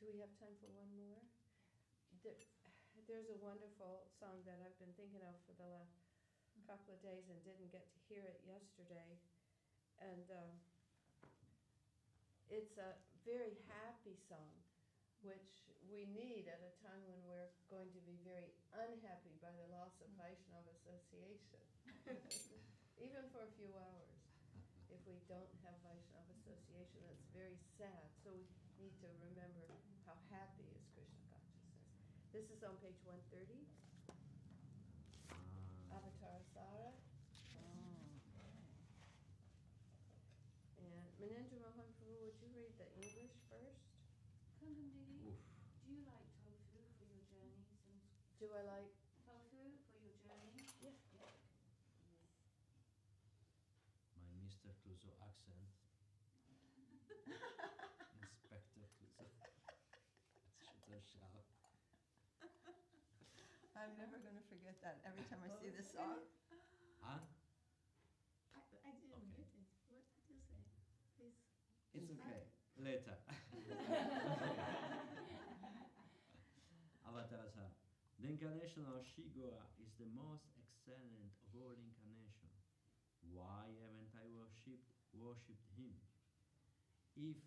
Do we have time for one more? There's a wonderful song that I've been thinking of for the last couple of days and didn't get to hear it yesterday. And it's a very happy song, which we need at a time when we're going to be very unhappy by the loss of Vaishnava association, even for a few hours. If we don't have Vaishnava association, that's very sad. So we need to remember how happy is Krishna consciousness. This is on page 130. Avatar Sara. And Manindra Mohan Prabhu, would you read the English first? Kanam Didi, do you like tofu for your journey? Do I like tofu for your journey? Yeah. My Mr. Clouseau accent. Inspector Clouseau. I'm never going to forget that every time I see this song. Huh? I didn't get it. What did you say? Please. It's okay. Later. Avatarasa. The incarnation of Shigora is the most excellent of all incarnations. Why haven't I worshipped him? If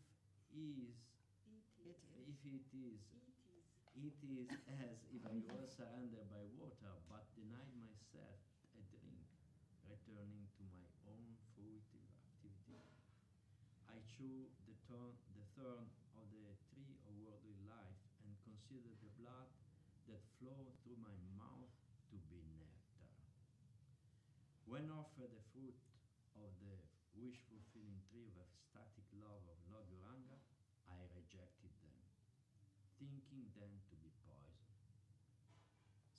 it is as if I was surrendered by water, but denied myself a drink, returning to my own fruitive activity. I chew the thorn of the tree of worldly life and consider the blood that flowed through my mouth to be nectar. When offered the fruit of the wish-fulfilling tree of ecstatic love of Lord Gauranga, I rejected them, thinking them to be poison.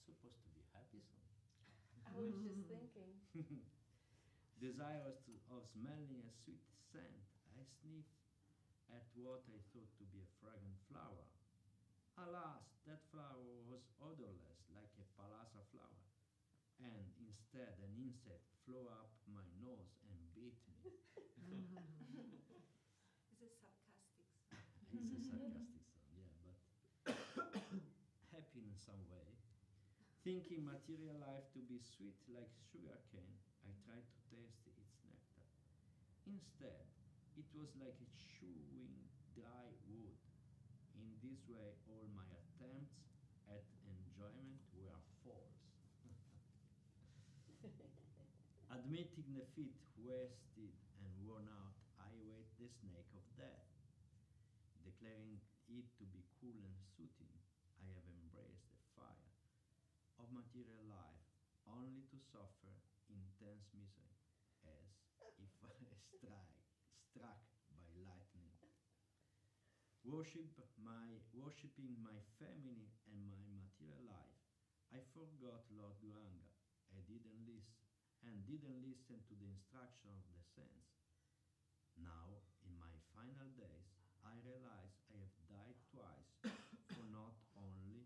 Supposed to be happy song. I was just thinking. Desirous of smelling a sweet scent, I sniffed at what I thought to be a fragrant flower. Alas, that flower was odorless, like a palasa flower, and instead an insect flew up my nose and bit me. It's a sarcastic song. It's a sarcastic song, yeah, but happy in some way. Thinking material life to be sweet like sugar cane, I tried to taste its nectar. Instead, it was like a chewing dry wood. In this way, all my attempts at enjoyment were false. Admitting defeat, wasted and worn out, I await the snake of death. Declaring it to be cool and soothing, I have embraced the fire of material life, only to suffer intense misery, as if I struck by lightning. Worshipping my family and my material life, I forgot Lord Gauranga and didn't listen to the instruction of the saints. Now, in my final days, I realize I have died twice, for not only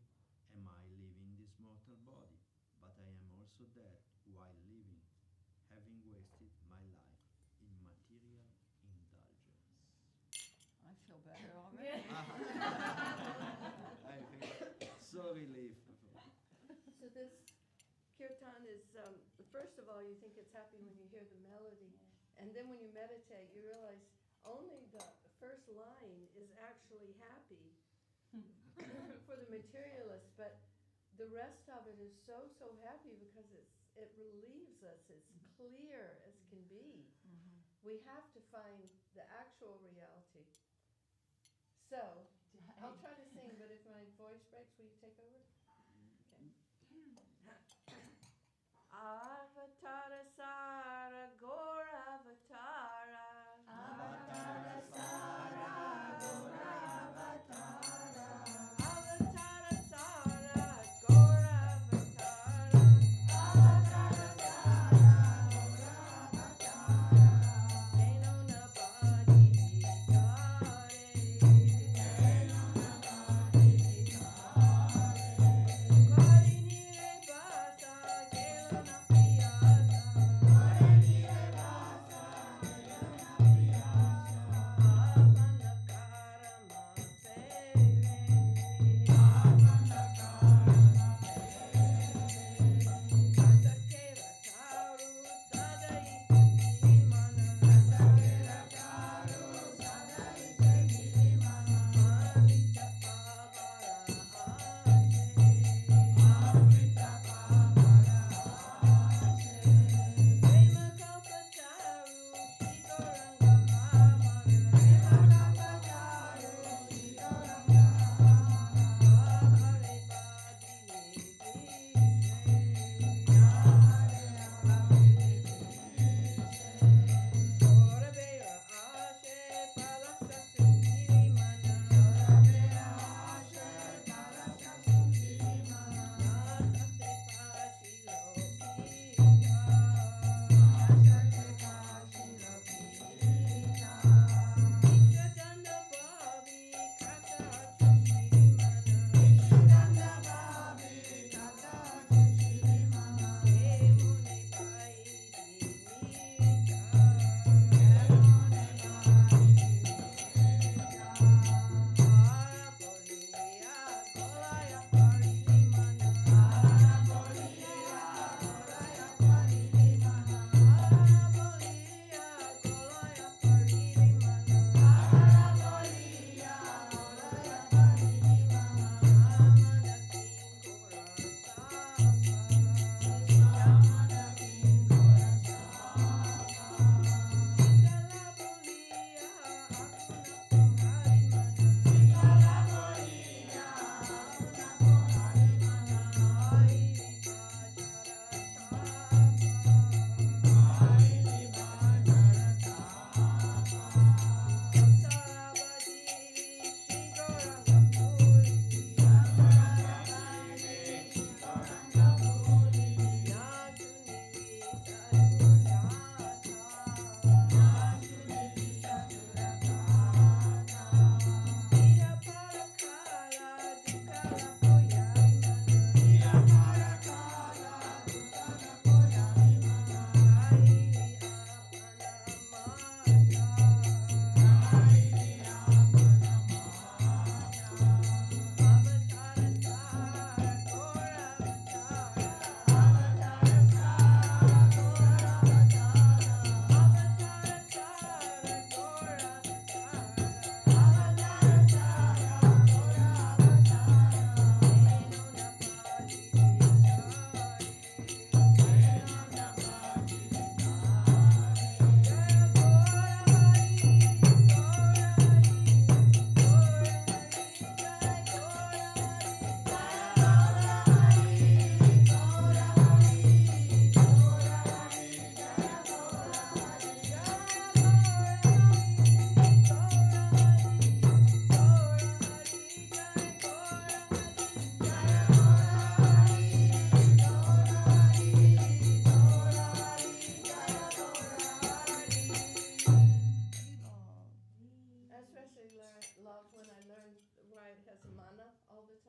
am I living this mortal body, but I am also dead while living, having wasted my life in material indulgence. I feel better already. I feel so relieved. So this kirtan is, first of all, you think it's happy when you hear the melody, and then when you meditate, you realize only the first line is actually happy for the materialist, but the rest of it is so happy because it relieves us. It's clear as can be. Mm-hmm. We have to find the actual reality. So, I'll try to sing, but if my voice breaks, will you take over? Okay. Avatara Sara Gora Avatara. Avatara Sara Gora Avatara. Avatara Sara Gora Avatara. Avatara Sara Gora Avatara. Eno na badi vikare. Eno na badi vikare. Kari nire basa kelo na piyasa.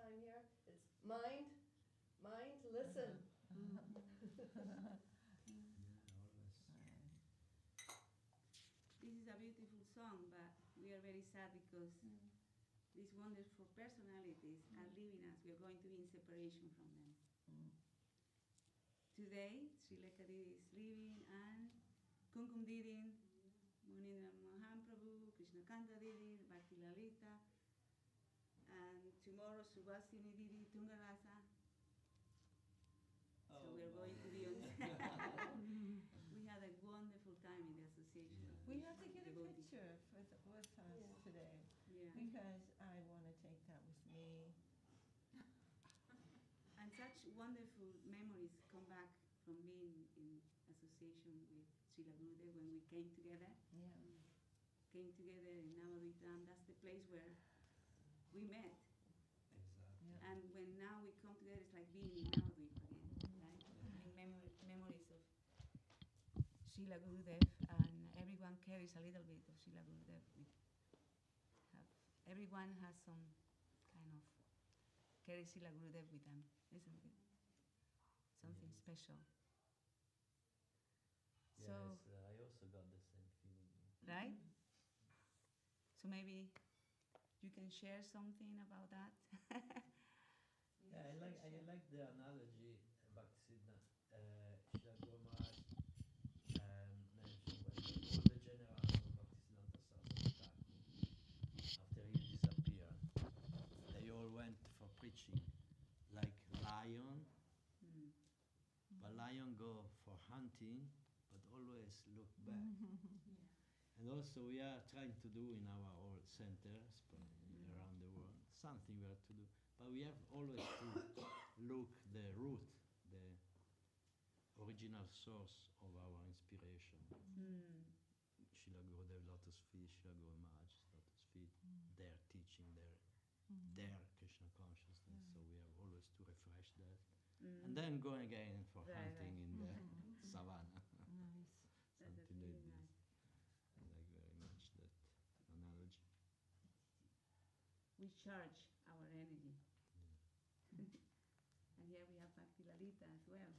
time here. It's mind, listen. Yeah, always. This is a beautiful song, but we are very sad because these wonderful personalities are leaving us. We are going to be in separation from them. Today, Sri Lekha is leaving, and Kumkum Didi, Munindra Mahaprabhu, Krishna Kanta Didi, Bhakti Lalita, and tomorrow Subhasini Didi, Tungarasa. So we are going to be on. We had a wonderful time in the association. We have to get a Devotees. picture with us today, Yeah. because I want to take that with me. And such wonderful memories come back from being in association with Srila Gurudev when we came together. Yeah. Came together in Navadvitam. That's the place where we met. Exactly. Yeah. And when now we come together, it's like being in Navadvip again, right? Having memories of Srila Gurudev, and everyone carries a little bit of Srila Gurudev. Everyone has some kind of carry Srila Gurudev with them, isn't it? Something special. Yes, I also got the same feeling. Right? So maybe you can share something about that. Yeah, I like the analogy Bhaktisiddhanta Srila Guru Maharaj mentioned when all the generals of Bhaktisiddhanta Saraswat Thakur, after he disappeared, they all went for preaching, like lion, but lion go for hunting, but always look back. And also we are trying to do in our all centers around the world, something we have to do. But we have always to look the root, the original source of our inspiration. Srila Gurudev, Lotus Feet, Srila Guru Maharaj, Lotus Feet, their teaching, their Krishna consciousness. So we have always to refresh that. And then go again for hunting in the savannah. Nice. Something like this. I like very much that analogy. We charge our energy. And here we have Bhakti Lalita as well.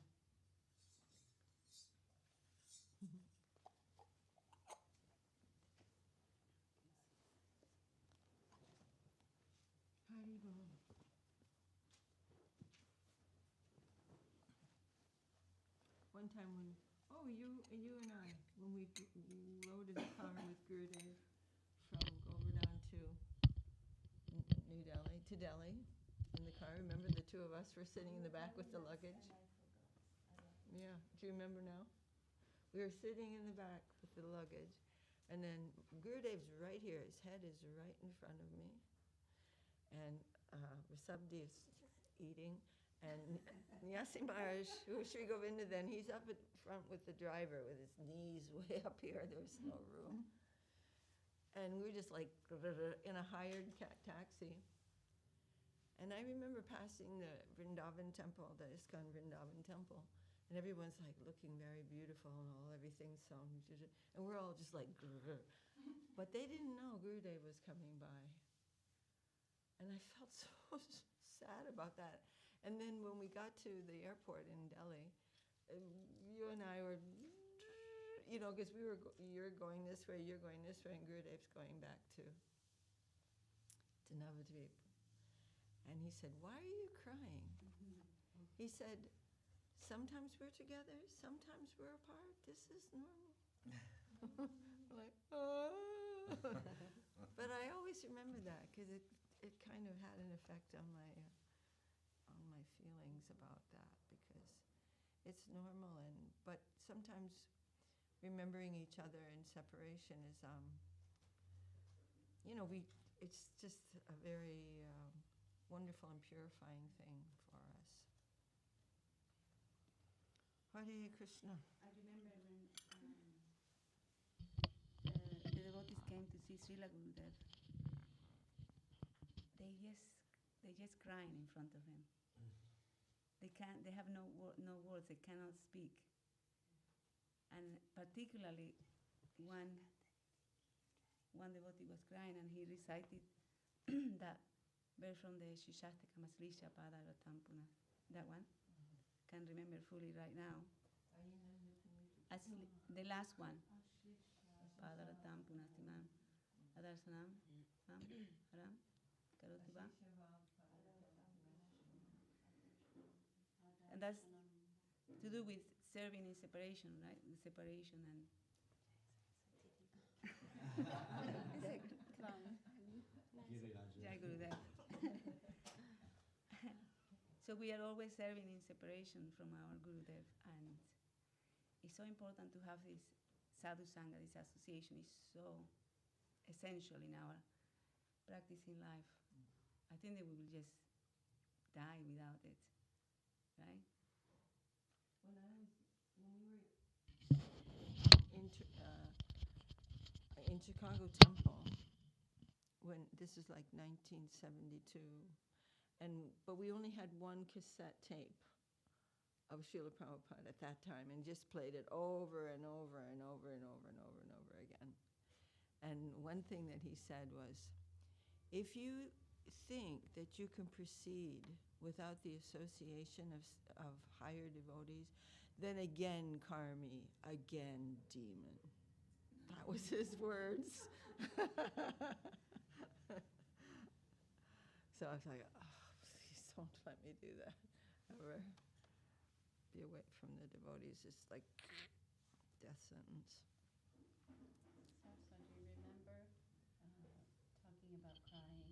Haribol. One time when, you and I, when we rode in the car with Gurudev from Govardhan to New Delhi, to Delhi, in the car, remember the two of us were sitting in the back with the luggage? Yeah, do you remember now? We were sitting in the back with the luggage, and then Gurudev's right here, his head is right in front of me, and Rishabdi is eating, and Nyasi Maharaj, who Sri Govinda then, he's up at front with the driver with his knees way up here, there was no room. And we were just like in a hired taxi. And I remember passing the Vrindavan temple, the ISKCON Vrindavan temple, and everyone's like looking very beautiful and everything's so, and we're all just like, but they didn't know Gurudev was coming by. And I felt so sad about that. And then when we got to the airport in Delhi, you and I were, because you're going this way, you're going this way, and Gurudev's going back to Navadvip. And he said, "Why are you crying?" He said, "Sometimes we're together, sometimes we're apart. This is normal." Like, oh. But I always remember that because it kind of had an effect on my feelings about that, because it's normal, but sometimes remembering each other in separation is it's just a very wonderful and purifying thing for us. Hare Krishna. I remember when the devotees came to see Srila Gurudev. They just crying in front of him. They have no words, they cannot speak. And particularly one devotee was crying, and he recited that verse from the Shishastika Maslisha Padaratam Puna. That one. Can't remember fully right now. The last one. Padaratam Punatimam. Adarsanam. Aram. Karotiba. And that's to do with serving in separation, right? The separation and. Jai Gurudev. So we are always serving in separation from our Gurudev, and it's so important to have this sadhu sangha, this association is so essential in our practice in life. I think that we will just die without it, right? When we were in Chicago Temple, when this is like 1972, but we only had one cassette tape of Srila Prabhupada at that time, and just played it over and over and over and over and over and over again. And one thing that he said was, if you think that you can proceed without the association of higher devotees, then again, Karmi, again, demon. That was his words. So I was like, oh, please don't let me do that ever. Be away from the devotees. It's like death sentence. Saraswat, do you remember talking about crying?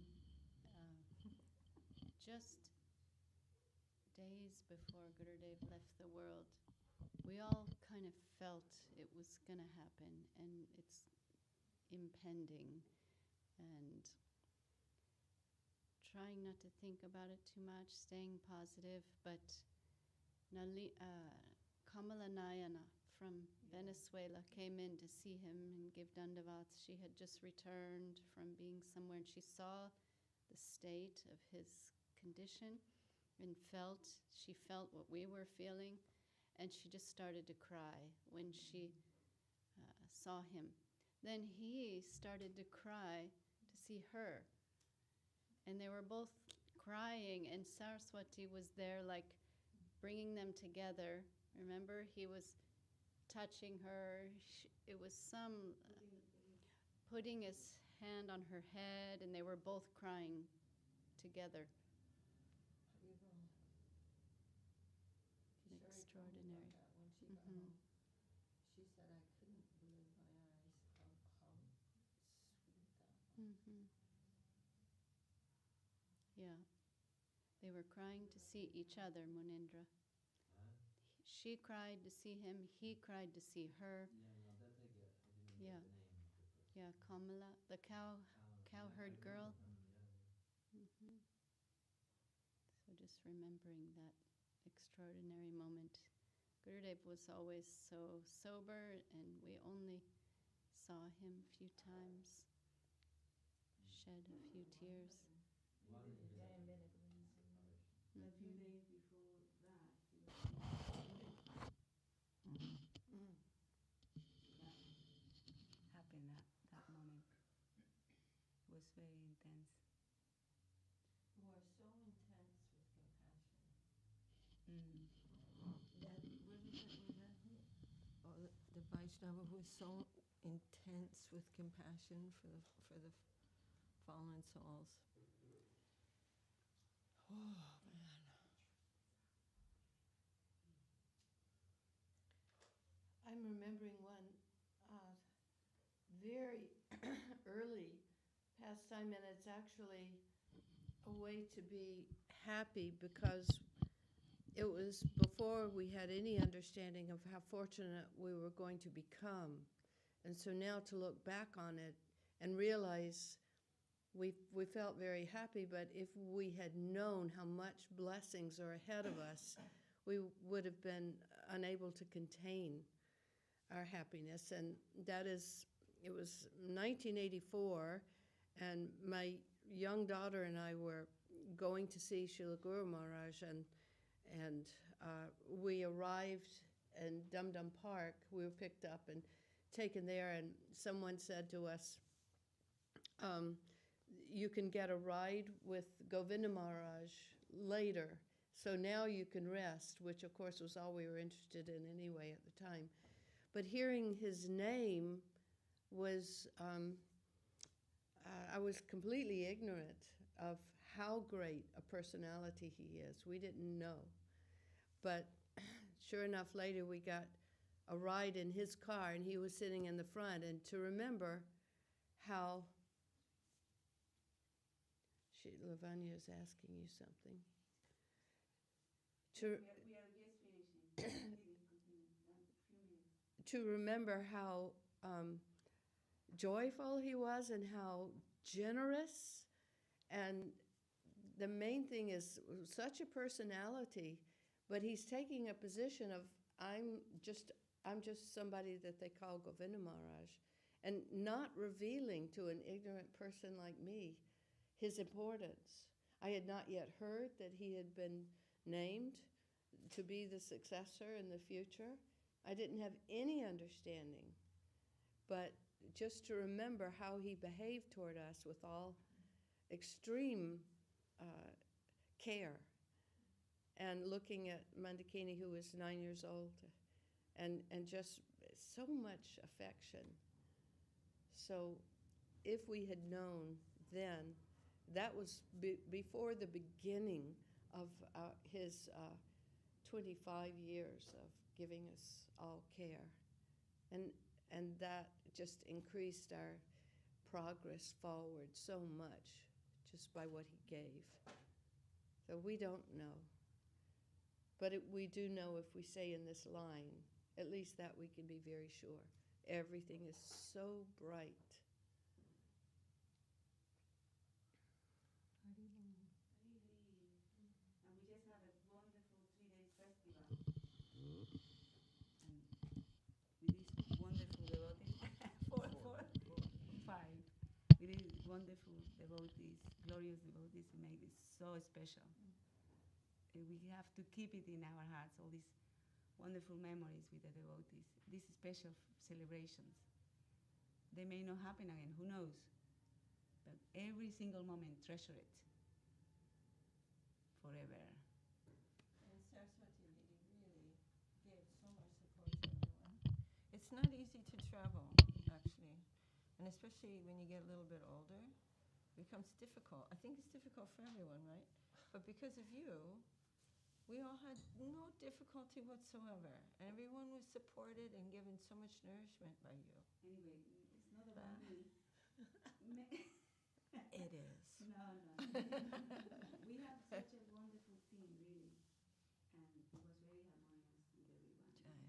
Just days before Gurudev left the world, we all kind of felt it was going to happen, and it's impending, and trying not to think about it too much, staying positive, but Kamala Nayana from Venezuela came in to see him and give dandavats. She had just returned from being somewhere, and she saw the state of his condition and she felt what we were feeling, and she just started to cry when she saw him. Then he started to cry to see her, and they were both crying, and Saraswati was there like bringing them together. Remember, he was touching her. It was putting his hand on her head, and they were both crying together. Extraordinary. When she got home, she said, I couldn't believe my eyes, how sweet that was. Yeah. They were crying to see each other, Munindra. She cried to see him, he cried to see her. Yeah, no, that I get. I didn't Yeah. get the name of the person. Yeah, Kamala, the cowherd girl. So just remembering that extraordinary moment. Gurudev was always so sober, and we only saw him a few times, shed a few tears. A few days before that, he was that happened that moment. It was very intense. Who are so intense with compassion. The Vaishnava who is so intense with compassion for the fallen souls. Oh, man. I'm remembering one very early pastime, and it's actually a way to be happy, because it was before we had any understanding of how fortunate we were going to become. And so now to look back on it and realize we felt very happy, but if we had known how much blessings are ahead of us, we would have been unable to contain our happiness. And it was 1984, and my young daughter and I were going to see Srila Guru Maharaj, and we arrived in Dum Dum Park. We were picked up and taken there, and someone said to us, you can get a ride with Govinda Maharaj later. So now you can rest, which of course was all we were interested in anyway at the time. But hearing his name was, I was completely ignorant of how great a personality he is. We didn't know. But sure enough, later we got a ride in his car, and he was sitting in the front. And to remember how, Lavanya is asking you something. To remember how joyful he was and how generous, and the main thing is such a personality, but he's taking a position of I'm just somebody that they call Govinda Maharaj, and not revealing to an ignorant person like me his importance. I had not yet heard that he had been named to be the successor in the future. I didn't have any understanding, but just to remember how he behaved toward us with all extreme care, and looking at Mandakini, who was 9 years old, and just so much affection. So if we had known then, that was before the beginning of his 25 years of giving us all care. And that just increased our progress forward so much, just by what he gave. So we don't know. But we do know if we say in this line, at least that we can be very sure. Everything is so bright. Wonderful devotees, glorious devotees who make this so special. We have to keep it in our hearts, all these wonderful memories with the devotees, these special celebrations. They may not happen again, who knows? But every single moment, treasure it forever. And Saraswati really gave so much support to everyone. It's not easy to travel, actually. And especially when you get a little bit older, it becomes difficult. I think it's difficult for everyone, right? But because of you, we all had no difficulty whatsoever. And everyone was supported and given so much nourishment by you. Anyway, it's not about me. It is. No. We have such a wonderful team, really. And it was very harmonious with everyone.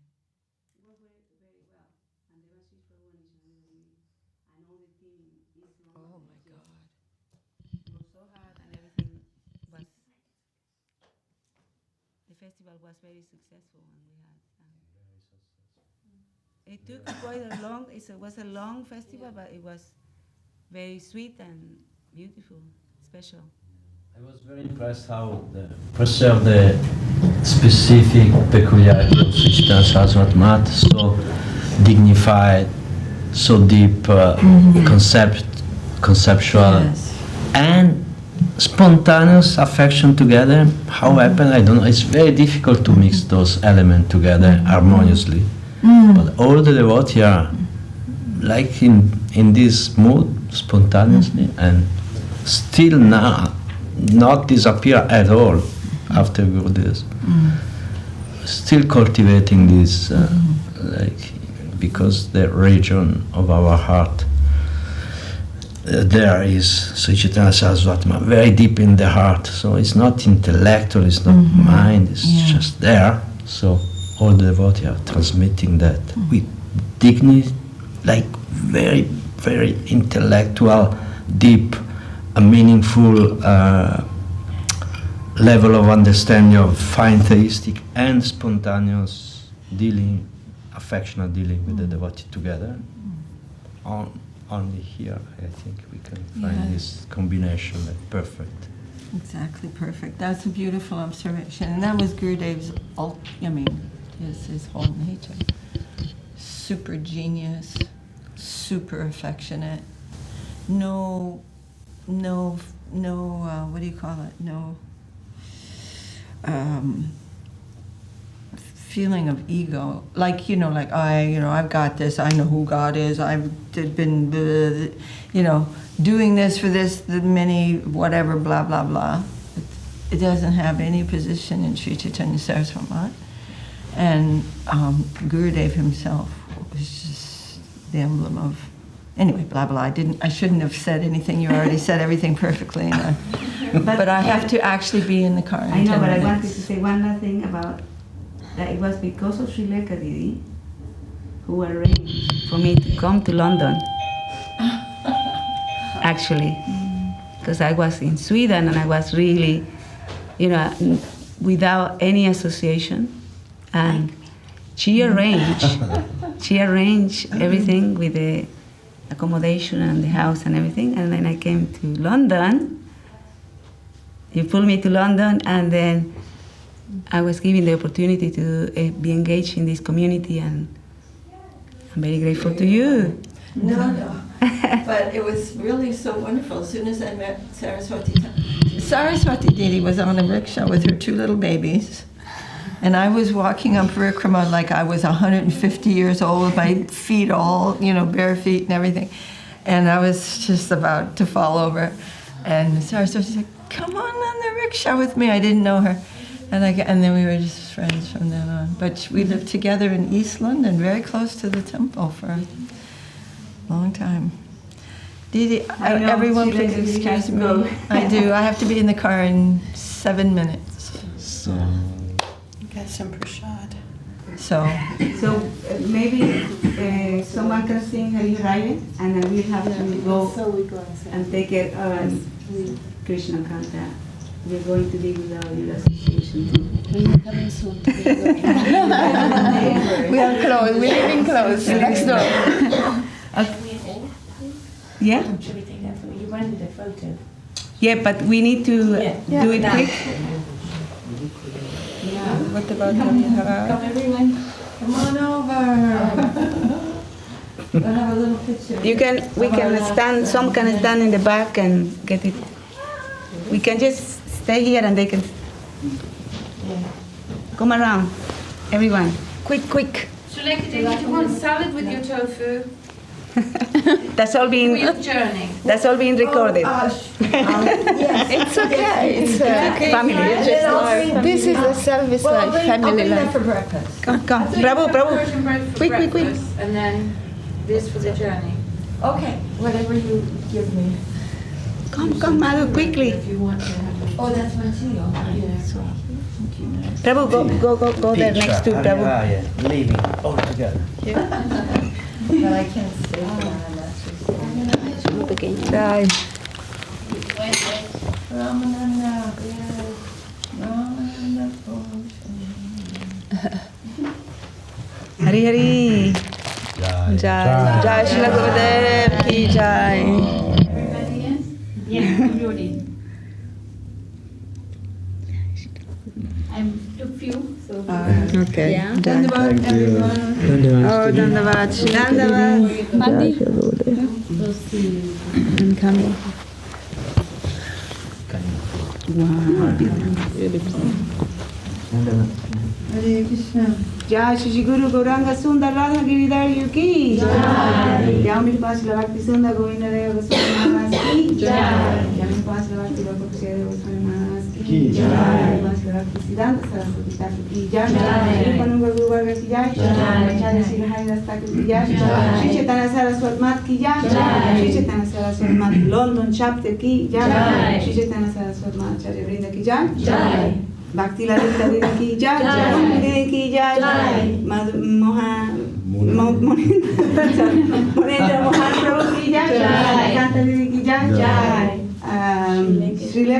It worked very, very well. And the Vashis for one is another me. And all the team is long. Oh my God. It was so hard, and everything was. The festival was very successful, and we had. Very successful. It took quite a long. It was a long festival, but it was very sweet and beautiful, special. I was very impressed how they preserved the specific peculiarity of Sri Chaitanya Saraswat Mat, so dignified, so deep, conceptual, Yes. and spontaneous affection together. How happened? I don't know. It's very difficult to mix those elements together harmoniously. But all the devotees are like in this mood, spontaneously, and still not disappear at all after Gurudev's. Still cultivating this, because the region of our heart, there is Sri Chaitanya Saraswat Mat, very deep in the heart. So it's not intellectual, it's not mind, it's just there. So all the devotees are transmitting that with dignity, like very, very intellectual, deep, a meaningful level of understanding of fine theistic and spontaneous dealing, affectional dealing with the devotee together. Only here, I think, we can find this combination like perfect. Exactly perfect. That's a beautiful observation. And that was Gurudev's, his whole nature. Super genius, super affectionate. No what do you call it? No feeling of ego. Like, like I've got this. I know who God is. I've been, doing this for this, the many, whatever, blah, blah, blah. It doesn't have any position in Sri Chaitanya Saraswat. And Gurudev himself was just the emblem of, anyway, blah, blah. I shouldn't have said anything. You already said everything perfectly. But I have to actually be in the car in 10 minutes. I know, but I wanted to say one last thing about that. It was because of Sri Lanka Didi who arranged for me to come to London. Actually, because I was in Sweden and I was really, without any association, and she arranged everything with the accommodation and the house and everything, and then I came to London. You pulled me to London, and then I was given the opportunity to be engaged in this community, and I'm very grateful to you. No. But it was really so wonderful. As soon as I met Saraswati Didi was on a rickshaw with her 2 little babies. And I was walking up Parikrama like I was 150 years old, my feet all, bare feet and everything. And I was just about to fall over. And Saraswati said, "Come on the rickshaw with me." I didn't know her. And then we were just friends from then on. But we lived together in East London, very close to the temple for a long time. Didi, everyone please excuse me. I do. I have to be in the car in 7 minutes. So, Got some prasad. So Maybe someone can sing Hari Hari, and then we'll have to go and take it Krishna Kanta. We're going to be with your association too. We're coming soon. we are close. We're living close. Next door. Yeah? Should we take that photo? You wanted a photo. Yeah, but we need to do it quick. What about Hari Hari? Come everyone. Come on over. We'll have a little picture. We can stand, some can stand in the back and get it. We can just stay here and they can come around. Everyone, quick. Shuleka, do you want salad with your tofu? That's all For being your journey. recorded. Yes. It's okay. It's okay. Family. It's just life. This is a service life, family I'll be there life. for breakfast. Come. Version Prabhu. bread for Quick. breakfast, and then this for the journey. Okay, whatever you give me. Come, Madhu, quickly. If you want to have it. Oh, that's my tea. Prabhu, go there next to Prabhu. Leaving altogether. But I can't stay for that. Right. Ramananda, yes. Ramananda Hari. Jai Shri Gurudev ki jai. Everybody in? Yeah, everybody. I took few, so. Okay. Yeah. Dandavad, everyone. Oh, Dandavad. We'll see. I'm coming. Wow. Hare Krishna. Jai Shri Guru Gauranga Sundar Radha Giridarjiu ki jai. Jai मेरे पास Bhakti Sundar Govinda Deva Goswami Maharaj ki jai. Jai मेरे पास Bhakti Yoga Institute Maharaj ki jai. मेरे पास Bhakti Siddhanta Saraswati Thakur ki jai. Shri Panunga Guru Varga ki jai. Acharya Shri Hari Thakur ki jai. Shri Chaitanya Saraswat Mat ki jai. Shri Chaitanya Saraswat Mat London chapter ki jai. Shri Chaitanya Saraswat Mat Acharya Vrinda ki jai. Bhakti Lalita Didi ki jai, Didi ki jai, Monendra Mohan Prabhu ki jai, Kanta Didi ki jai, Sri Lanka.